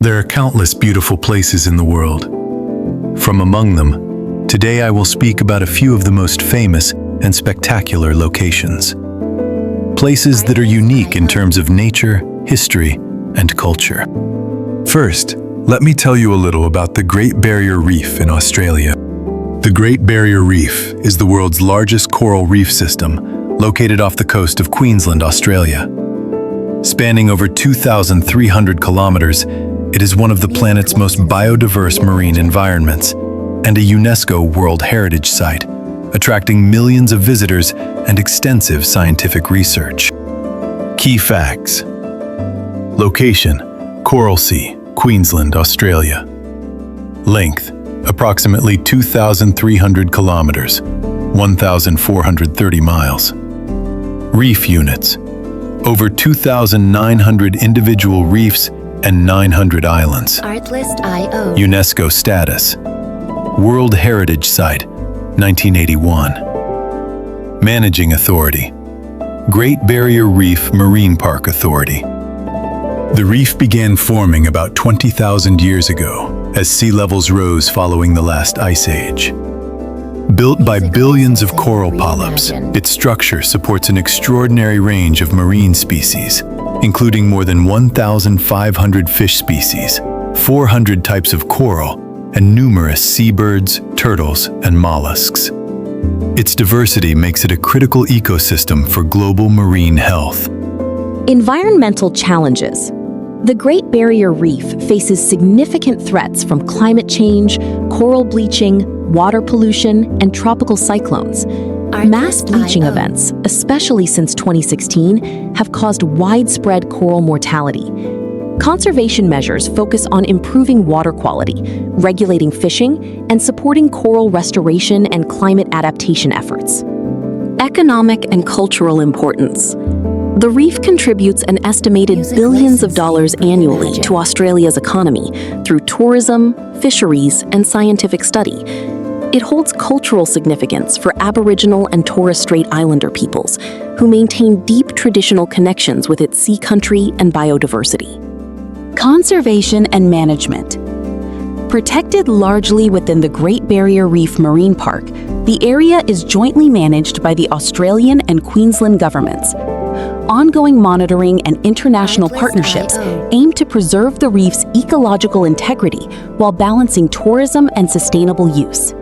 There are countless beautiful places in the world. From among them, today I will speak about a few of the most famous and spectacular locations. Places that are unique in terms of nature, history, and culture. First, let me tell you a little about the Great Barrier Reef in Australia. The Great Barrier Reef is the world's largest coral reef system, located off the coast of Queensland, Australia. Spanning over 2,300 kilometers, it is one of the planet's most biodiverse marine environments and a UNESCO World Heritage Site, attracting millions of visitors and extensive scientific research. Key facts. Location: Coral Sea, Queensland, Australia. Length: approximately 2,300 kilometers, 1,430 miles. Reef units: over 2,900 individual reefs and 900 islands. Artlist.io. UNESCO status: World Heritage Site, 1981. Managing Authority: Great Barrier Reef Marine Park Authority. The reef began forming about 20,000 years ago as sea levels rose following the last ice age. Built by billions of coral polyps, its structure supports an extraordinary range of marine species, including more than 1,500 fish species, 400 types of coral, and numerous seabirds, turtles, and mollusks. Its diversity makes it a critical ecosystem for global marine health. Environmental challenges. The Great Barrier Reef faces significant threats from climate change, coral bleaching, water pollution, and tropical cyclones. Mass bleaching events, especially since 2016, have caused widespread coral mortality. Conservation measures focus on improving water quality, regulating fishing, and supporting coral restoration and climate adaptation efforts. Economic and cultural importance. The reef contributes an estimated billions of dollars annually to Australia's economy through tourism, fisheries, and scientific study. It holds cultural significance for Aboriginal and Torres Strait Islander peoples, who maintain deep traditional connections with its sea country and biodiversity. Conservation and management. Protected largely within the Great Barrier Reef Marine Park, the area is jointly managed by the Australian and Queensland governments. Ongoing monitoring and international partnerships aim to preserve the reef's ecological integrity while balancing tourism and sustainable use.